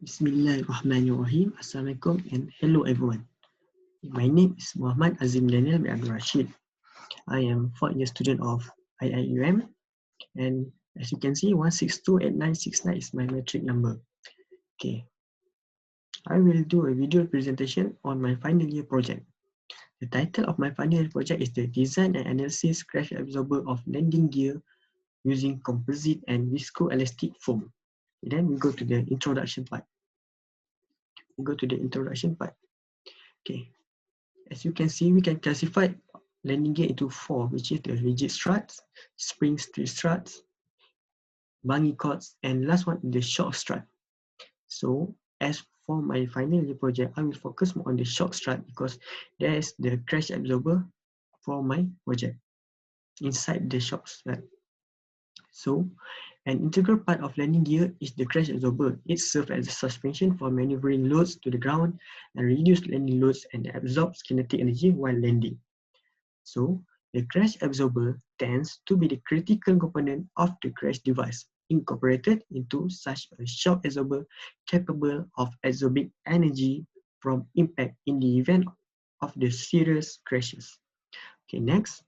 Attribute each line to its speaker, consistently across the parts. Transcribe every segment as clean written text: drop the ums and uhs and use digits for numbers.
Speaker 1: Bismillahirrahmanirrahim. Assalamualaikum and hello everyone. My name is Muhammad Azim Daniel bin Abdul Rashid. I am 4th year student of IIUM, and as you can see 1628969 is my metric number. Okay, I will do a video presentation on my final year project. The title of my final year project is the Design and Analysis Crash Absorber of Landing Gear using Composite and Viscoelastic Foam. Then we go to the introduction part. Okay, as you can see, we can classify landing gear into 4, which is the rigid struts, spring steel struts, bungee cords, and last one the shock strut. So as for my final year project, I will focus more on the shock strut because there is the crash absorber for my project inside the shock strut. So an integral part of landing gear is the crash absorber. It serves as a suspension for maneuvering loads to the ground and reduce landing loads and absorbs kinetic energy while landing. So the crash absorber tends to be the critical component of the crash device, incorporated into such a shock absorber capable of absorbing energy from impact in the event of the serious crashes. Okay, next,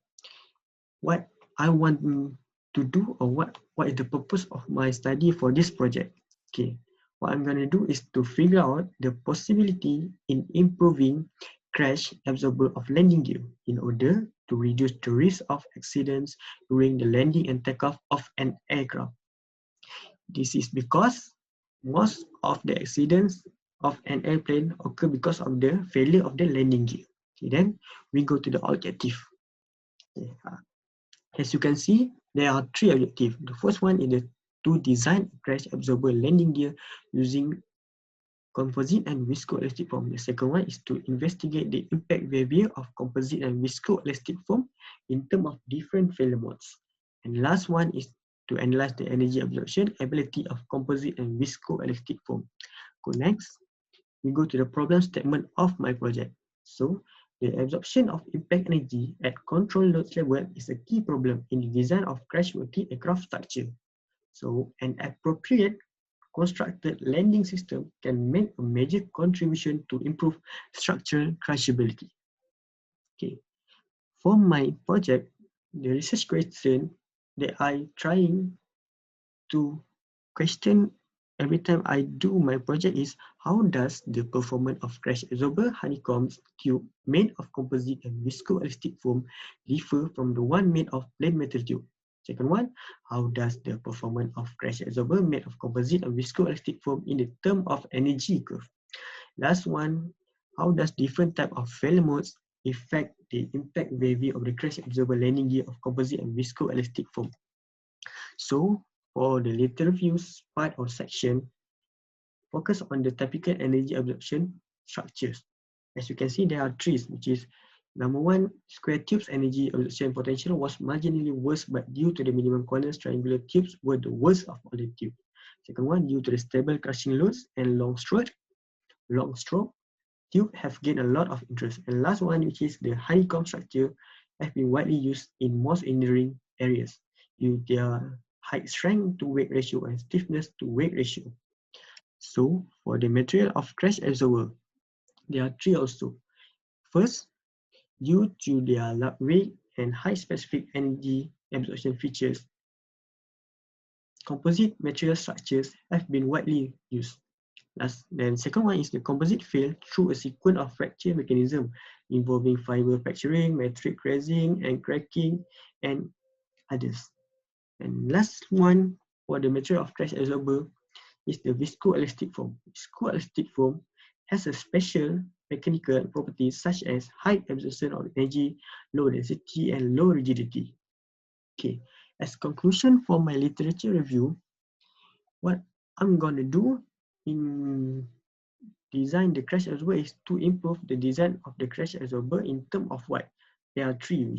Speaker 1: what I want to do, or what is the purpose of my study for this project? Okay, what I'm going to do is to figure out the possibility in improving crash absorber of landing gear in order to reduce the risk of accidents during the landing and takeoff of an aircraft. This is because most of the accidents of an airplane occur because of the failure of the landing gear. Okay, then we go to the objective. Okay, as you can see, there are 3 objectives. The first one is to design a crash absorber landing gear using composite and viscoelastic foam. The second one is to investigate the impact behavior of composite and viscoelastic foam in terms of different failure modes. And last one is to analyze the energy absorption ability of composite and viscoelastic foam. Go next, we go to the problem statement of my project. So, the absorption of impact energy at control load level is a key problem in the design of crashworthy aircraft structure. So, an appropriate constructed landing system can make a major contribution to improve structural crashability. Okay, for my project, the research question that I trying to question every time I do my project is how does the performance of crash absorber honeycombs tube made of composite and viscoelastic foam differ from the one made of plain metal tube? Second one, how does the performance of crash absorber made of composite and viscoelastic foam in the term of energy curve? Last one, how does different type of failure modes affect the impact behavior of the crash absorber landing gear of composite and viscoelastic foam? So, for the later views part or section, focus on the typical energy absorption structures. As you can see, there are 3, which is number 1, square tubes energy absorption potential was marginally worse, but due to the minimum corners, triangular tubes were the worst of all the tubes. Second one, due to the stable crushing loads and long stroke, tube have gained a lot of interest. And last one, which is the honeycomb structure, have been widely used in most engineering areas due to their height strength to weight ratio and stiffness to weight ratio. So for the material of crash absorber, there are 3 also. First, due to their lightweight and high specific energy absorption features, composite material structures have been widely used. Then second one is the composite fail through a sequence of fracture mechanism involving fiber fracturing, matrix raising and cracking, and others. And last one for the material of crash absorber is the viscoelastic foam. Viscoelastic foam has a special mechanical properties such as high absorption of energy, low density, and low rigidity. Okay, as conclusion for my literature review, what I'm gonna do in design the crash absorber is to improve the design of the crash absorber in terms of what? There are 3,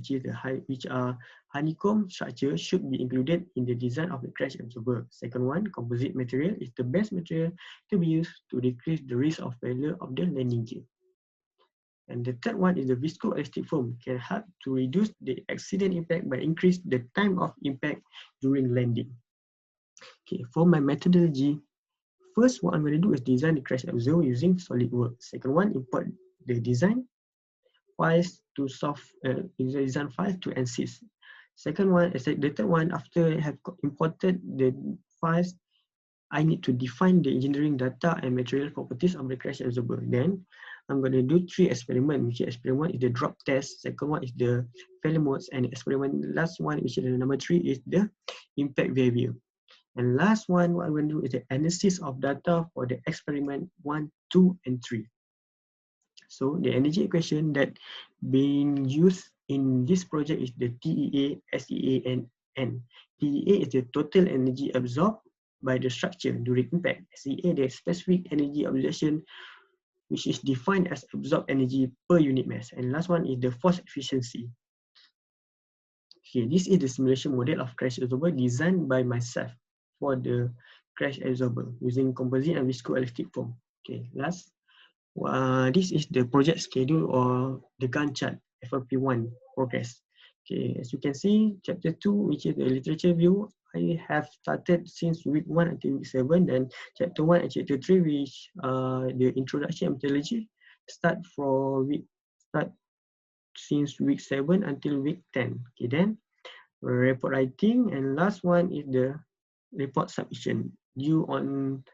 Speaker 1: which are honeycomb structure should be included in the design of the crash absorber. Second one, composite material is the best material to be used to decrease the risk of failure of the landing gear. And the third one is the viscoelastic foam can help to reduce the accident impact by increase the time of impact during landing. Okay, for my methodology, first, what I'm going to do is design the crash observer using SolidWorks. Second one, import the design files to design files to NCIS. Second one, the third one, after I have imported the files, I need to define the engineering data and material properties of the crash observer. Then I'm going to do 3 experiments, which experiment is the drop test, second one is the failure modes, and experiment last one, which is the number 3, is the impact value. And last one, what I'm going to do is the analysis of data for the experiment 1, 2, and 3. So the energy equation that being used in this project is the TEA, SEA, and N. TEA is the total energy absorbed by the structure during impact. SEA, the specific energy absorption, which is defined as absorbed energy per unit mass. And last one is the force efficiency. Okay, this is the simulation model of crash absorber designed by myself for the crash absorber using composite and viscoelastic foam. Okay, last. This is the project schedule or the Gantt chart, FRP1 progress. Okay, as you can see, chapter 2, which is the literature view, I have started since week 1 until week 7. Then chapter 1 and chapter 3, which the introduction and methodology, start since week 7 until week 10. Okay, then report writing, and last one is the report submission due on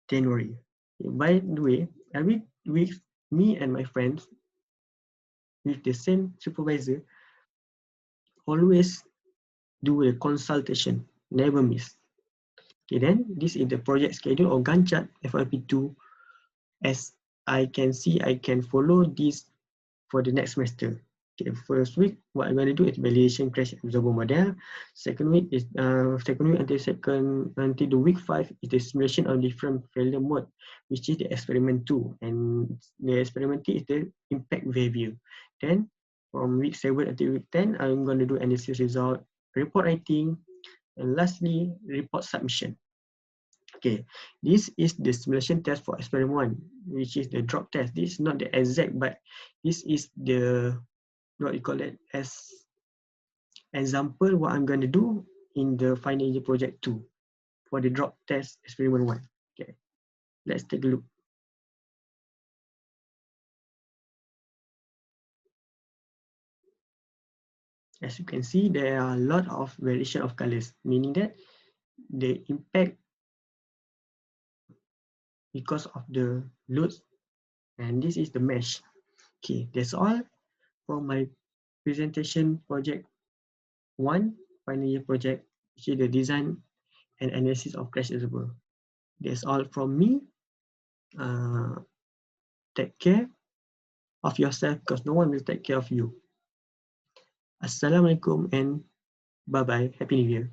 Speaker 1: January. Okay, by the way, every week, me and my friends with the same supervisor always do a consultation, never miss. Okay, then this is the project schedule or Gantt chart FYP2. As I can see, I can follow this for the next semester. Okay, first week, what I'm going to do is validation crash absorber model. Second week is until the week 5 is the simulation of different failure mode, which is the experiment 2, and the experiment 3 is the impact value. Then from week 7 until week 10, I'm going to do analysis result, report writing, and lastly report submission. Okay, this is the simulation test for experiment 1, which is the drop test. This is not the exact, but this is the what you call it as example what I'm going to do in the final year project 2 for the drop test experiment 1. Okay, let's take a look. As you can see, there are a lot of variation of colors, meaning that the impact because of the loads, and this is the mesh. Okay, that's all for my presentation project 1, final year project, which is the design and analysis of crash absorber. That's all from me. Take care of yourself because no one will take care of you. Assalamualaikum and bye-bye. Happy New Year.